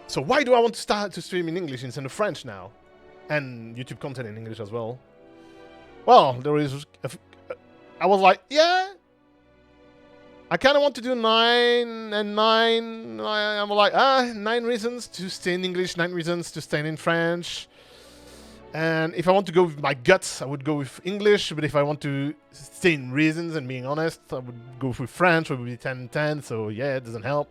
So why do I want to start to stream in English instead of French now? And YouTube content in English as well. Well, there is... I was like, yeah, I kind of want to do 9 and 9. I'm like, 9 reasons to stay in English, 9 reasons to stay in French. And if I want to go with my guts, I would go with English. But if I want to stay in reasons and being honest, I would go with French, which would be 10 and 10. So yeah, it doesn't help.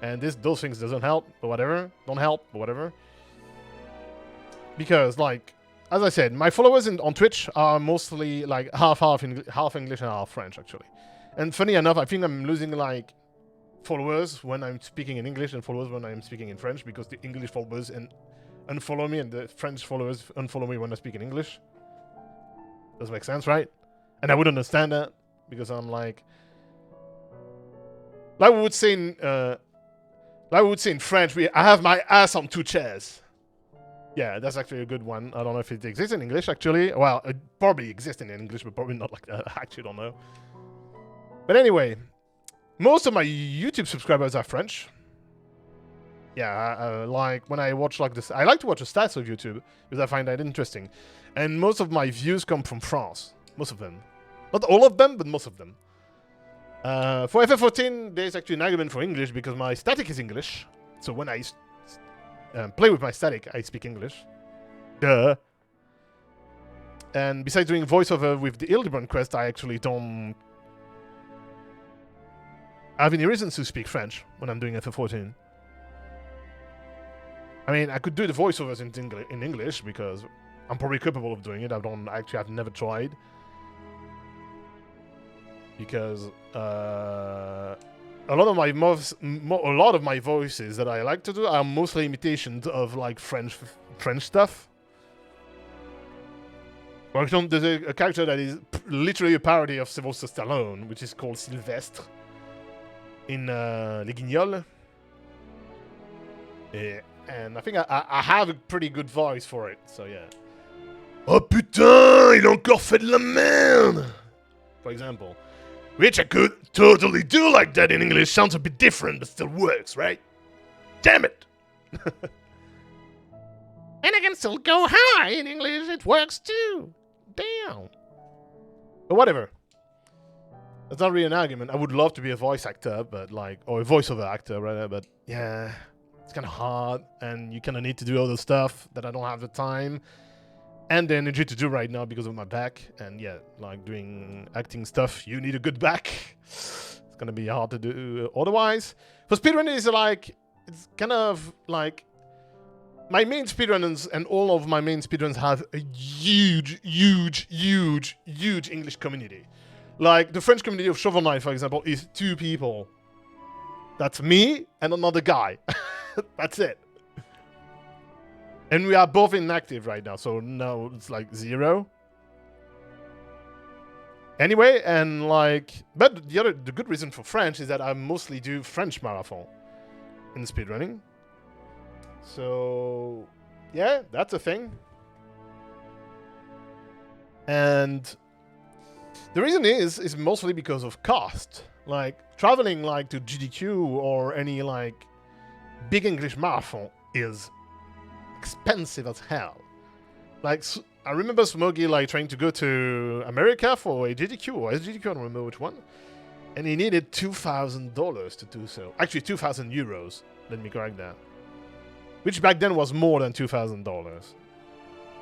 And those things doesn't help, or whatever. Don't help, or whatever. Because, like, as I said, my followers on Twitch are mostly, like, half English and half French, actually. And funny enough, I think I'm losing, like, followers when I'm speaking in English and followers when I'm speaking in French, because the English followers unfollow me and the French followers unfollow me when I speak in English. Does make sense, right? And I would understand that, because I'm like we would say in French, I have my ass on 2 chairs. Yeah, that's actually a good one. I don't know if it exists in English, actually. Well, it probably exists in English, but probably not like that. I actually don't know. But anyway, most of my YouTube subscribers are French. Yeah, like when I watch like this, I like to watch the stats of YouTube because I find that interesting. And most of my views come from France. Most of them. Not all of them, but most of them. For FF14, there's actually an argument for English because my static is English. So when I play with my static, I speak English. Duh. And besides doing voiceover with the Hildebrand quest, I actually don't have any reasons to speak French when I'm doing FF14. I mean, I could do the voiceovers in English because I'm probably capable of doing it. I've never tried. Because a lot of my voices that I like to do are mostly imitations of like French stuff. For example, there's a character that is literally a parody of Sylvester Stallone, which is called Sylvestre in Les Guignols. And I think I have a pretty good voice for it, so yeah. Oh putain, il a encore fait de la merde! For example. Which I could totally do like that in English. Sounds a bit different, but still works, right? Damn it! And I can still go high in English. It works too. Damn. But whatever. That's not really an argument. I would love to be a voice actor, but like, or a voiceover actor rather, but yeah, it's kind of hard, and you kind of need to do all the stuff that I don't have the time and the energy to do right now because of my back. And yeah, like doing acting stuff, you need a good back. It's gonna be hard to do otherwise. For speedrunning, is like, it's kind of like my main speedrunners and all of my main speedruns have a huge English community. Like the French community of Shovel Knight, for example, is 2 people. That's me and another guy. That's it. And we are both inactive right now, so now it's like 0. Anyway, and like, but the good reason for French is that I mostly do French marathon in speedrunning. So, yeah, that's a thing. And the reason is mostly because of cost. Like, traveling like to GDQ or any like big English marathon is expensive as hell. Like, I remember Smoggy like trying to go to America for a GDQ or SGDQ, I don't remember which one. And he needed $2,000 to do so. Actually, 2,000 euros. Let me correct that. Which back then was more than $2,000.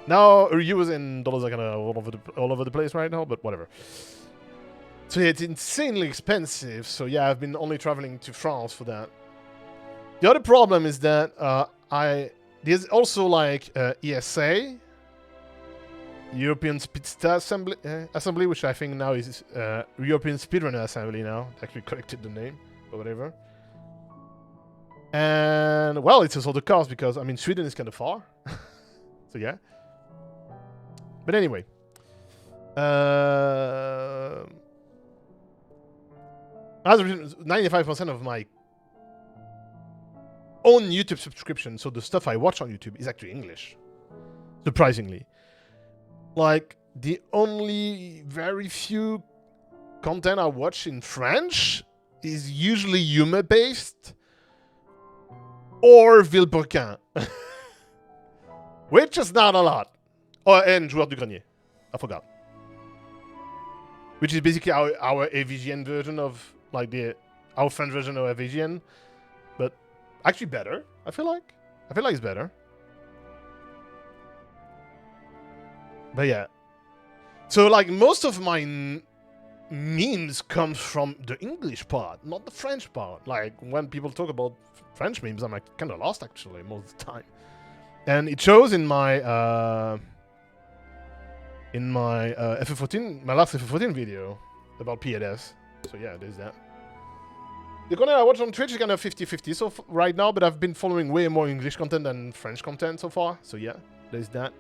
Now, euros and dollars are kind of all over the place right now, but whatever. So yeah, it's insanely expensive. So yeah, I've been only traveling to France for that. The other problem is that there's also like ESA, European Speedster Assembly, which I think now is European Speedrunner Assembly now. Actually corrected the name, but whatever. And well, it's also the cost because I mean Sweden is kind of far, so yeah. But anyway, as 95% of my own YouTube subscription, so the stuff I watch on YouTube, is actually English. Surprisingly. Like, the only very few content I watch in French is usually humor-based or Vilebrequin, which is not a lot. Oh, and Joueur du Grenier. I forgot. Which is basically our AVGN version of, like, our French version of AVGN. But actually better, I feel like. I feel like it's better. But yeah. So, like, most of my memes comes from the English part, not the French part. Like, when people talk about French memes, I'm, like, kind of lost, actually, most of the time. And it shows in my FF14, my last FF14 video about PLS. So yeah, there's that. The content I watch on Twitch is kind of 50-50 so right now, but I've been following way more English content than French content so far. So yeah, there's that.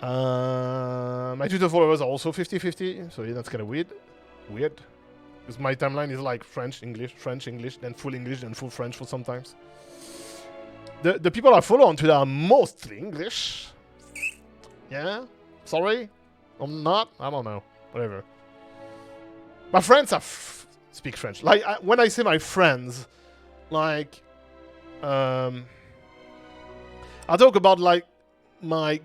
My Twitter followers are also 50-50, so yeah, that's kind of weird. Because my timeline is like French, English, then full English, then full French for sometimes. The people I follow on Twitter are mostly English. Yeah? Sorry? I'm not? I don't know. Whatever. My friends speak French. Like, when I say my friends, like, I talk about, like, my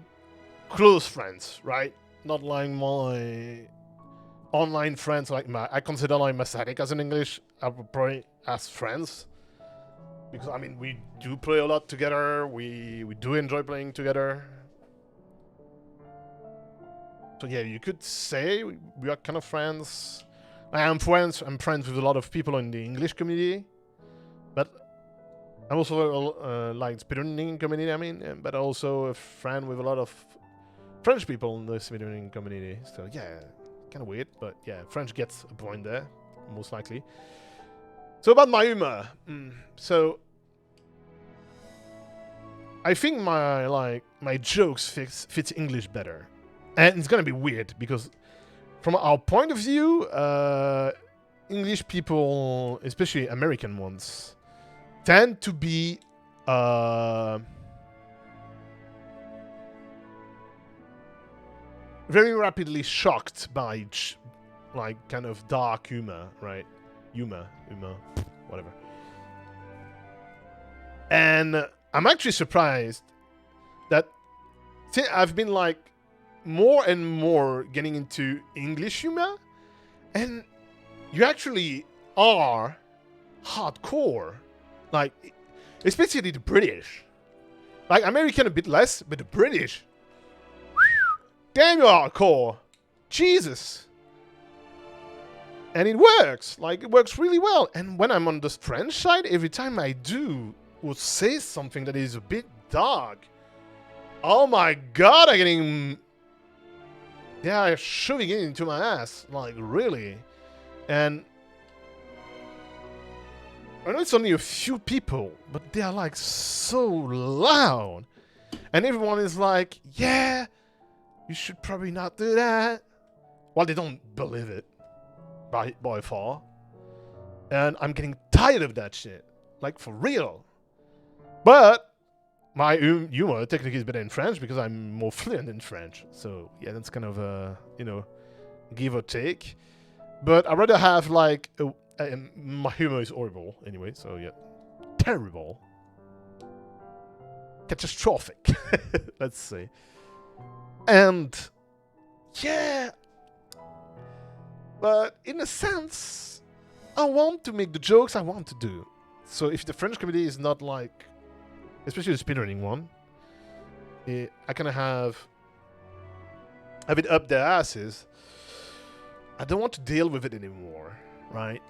close friends, right? Not like my online friends. Like, I consider, like, Masatic as an English. I would probably as friends. Because, I mean, we do play a lot together. We do enjoy playing together. So yeah, you could say we are kind of friends. I'm friends with a lot of people in the English community. But I'm also like speedrunning community, I mean. But also a friend with a lot of French people in the speedrunning community. So yeah, kind of weird. But yeah, French gets a point there, most likely. So about my humor, so I think my jokes fits English better, and it's gonna be weird because from our point of view, English people, especially American ones, tend to be very rapidly shocked by like kind of dark humor, right? Humor, whatever. And I'm actually surprised that I've been like more and more getting into English humor, and you actually are hardcore, like especially the British. Like American a bit less, but the British, damn, you're hardcore, Jesus. And it works, like it works really well. And when I'm on the French side, every time I do or say something that is a bit dark, oh my god, I'm getting, yeah, shoving it into my ass, like really. And I know it's only a few people, but they are like so loud, and everyone is like, yeah, you should probably not do that. Well, they don't believe it. By far. And I'm getting tired of that shit. Like, for real. But my humor technically is better in French because I'm more fluent in French. So, yeah, that's kind of a, give or take. But I'd rather have, like, my humor is horrible anyway. So, yeah. Terrible. Catastrophic. Let's say. And, yeah. But in a sense, I want to make the jokes I want to do. So if the French community is not like, especially the speedrunning one, I kind of have it up their asses. I don't want to deal with it anymore, right?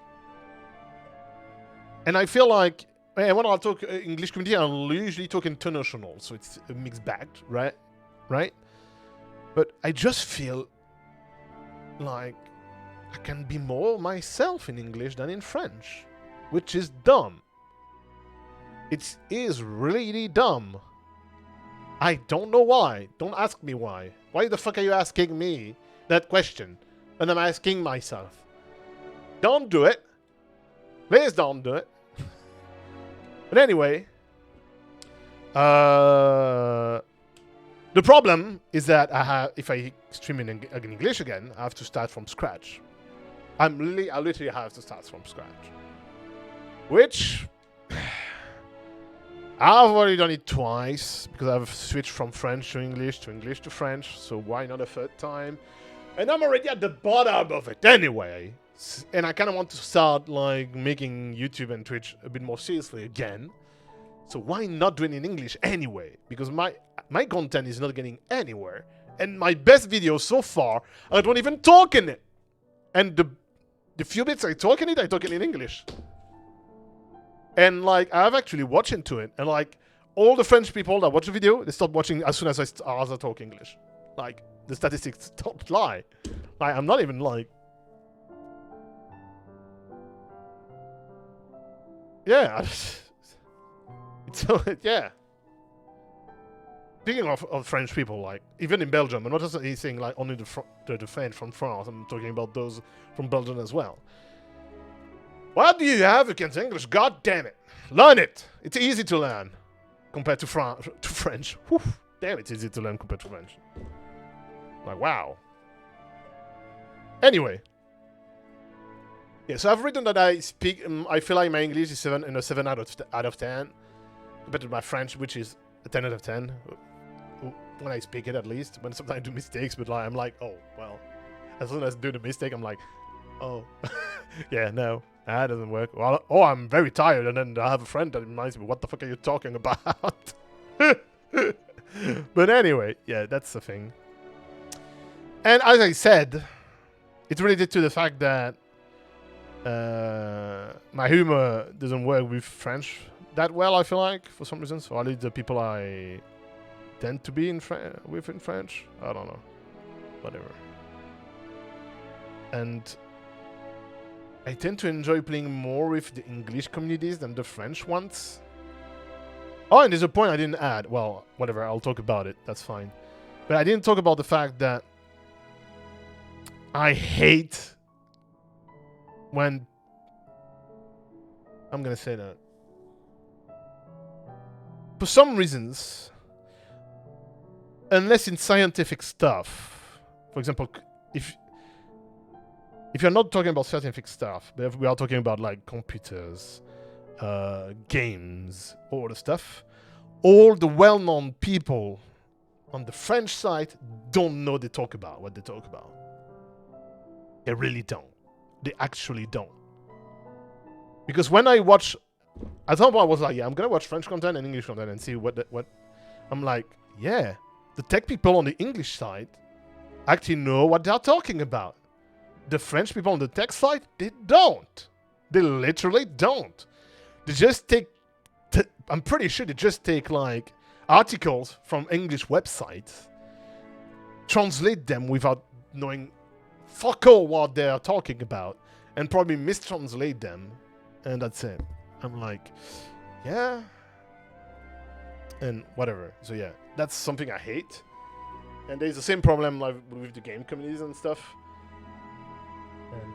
And I feel like, when I'll talk English community, I'll usually talk international, so it's a mixed bag, right? Right? But I just feel like I can be more myself in English than in French, which is dumb. It is really dumb. I don't know why. Don't ask me why. Why the fuck are you asking me that question? And I'm asking myself. Don't do it. Please don't do it. But anyway, the problem is that if I stream in English again, I have to start from scratch. I literally have to start from scratch. Which I've already done it twice because I've switched from French to English to French, so why not a third time? And I'm already at the bottom of it anyway. And I kind of want to start like making YouTube and Twitch a bit more seriously again. So why not do it in English anyway? Because my content is not getting anywhere. And my best videos so far, I don't even talk in it. And the few bits I talk in English. And like, I've actually watched into it. And like, all the French people that watch the video, they stop watching as soon as I talk English. Like, the statistics don't lie. Like, I'm not even like... Yeah. Yeah. Speaking of French people, like, even in Belgium, I'm not just saying like only the French from France, I'm talking about those from Belgium as well. What do you have against English? God damn it. Learn it. It's easy to learn compared to French. Whew. Damn, it's easy to learn compared to French. Like, wow. Anyway. Yeah, so I've written that I speak, I feel like my English is a 7 out of 10. Compared to my French, which is a 10 out of 10. When I speak it, at least. When sometimes I do mistakes, but like, I'm like, oh, well. As soon as I do the mistake, I'm like, oh. Yeah, no. That doesn't work. Well, oh, I'm very tired, and then I have a friend that reminds me, what the fuck are you talking about? But anyway, yeah, that's the thing. And as I said, it's related to the fact that my humor doesn't work with French that well, I feel like, for some reasons. Or at least the people I tend to be with in French. I don't know. Whatever. And I tend to enjoy playing more with the English communities than the French ones. Oh, and there's a point I didn't add. Well, whatever, I'll talk about it. That's fine. But I didn't talk about the fact that I hate when... I'm gonna say that. For some reasons, unless in scientific stuff, for example, if you're not talking about scientific stuff, but if we are talking about like computers, games, all the stuff, all the well-known people on the French side don't know what they talk about. They really don't. They actually don't. Because when I watch, at some point I was like, yeah, I'm gonna watch French content and English content and see what I'm like, yeah, the tech people on the English side actually know what they're talking about. The French people on the tech side, they don't. They literally don't. They just take, I'm pretty sure they just take like articles from English websites, translate them without knowing fuck all what they're talking about, and probably mistranslate them, and that's it. I'm like, yeah, and whatever. So yeah, that's something I hate. And there's the same problem like with the game communities and stuff. And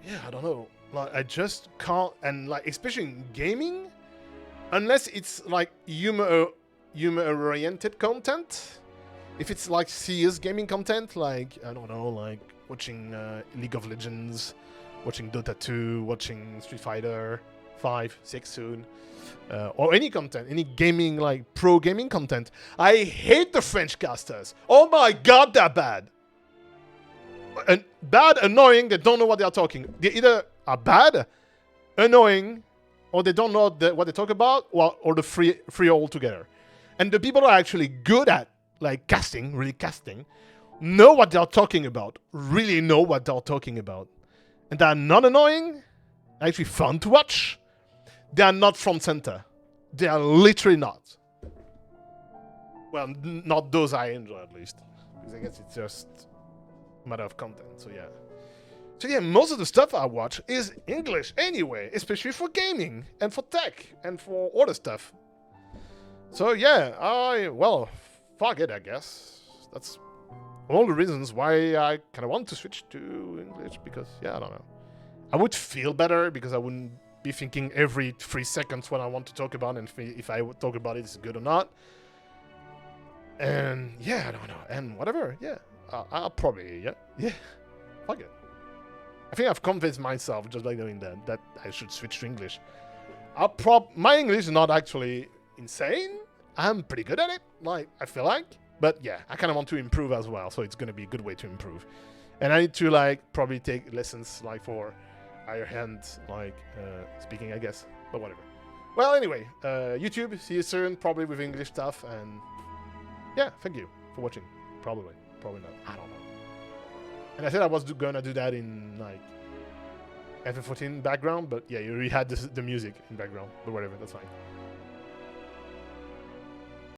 yeah, I don't know. Like, I just can't, and like especially in gaming, unless it's like humor-oriented content. If it's like serious gaming content, like I don't know, like watching League of Legends, watching Dota 2, watching Street Fighter 5, 6 soon, or any content, any gaming, like pro gaming content. I hate the French casters. Oh my god, they're bad. And bad, annoying, they don't know what they are talking. They either are bad, annoying, or they don't know what they talk about, or the free altogether. And the people who are actually good at like casting, really casting, know what they're talking about, really know what they're talking about. And they're not annoying, actually fun to watch. They are not front center. They are literally not. Well, not those I enjoy at least. Because I guess it's just a matter of content, so yeah. So yeah, most of the stuff I watch is English anyway, especially for gaming and for tech and for other stuff. So yeah, well, fuck it, I guess. That's all the reasons why I kind of want to switch to English, because, yeah, I don't know. I would feel better because I wouldn't be thinking every 3 seconds what I want to talk about and if I would talk about it is good or not. And, yeah, I don't know. And whatever, yeah. I'll probably, yeah, fuck it. I think I've convinced myself just by doing that I should switch to English. My English is not actually insane. I'm pretty good at it, like, I feel like. But yeah, I kind of want to improve as well, so it's going to be a good way to improve. And I need to, like, probably take lessons, like, for higher hand, like, speaking, I guess. But whatever. Well, anyway, YouTube, see you soon, probably with English stuff, and yeah, thank you for watching. Probably not, I don't know. And I said I was gonna do that in, like, FF14 background, but yeah, you already had the music in background, but whatever, that's fine.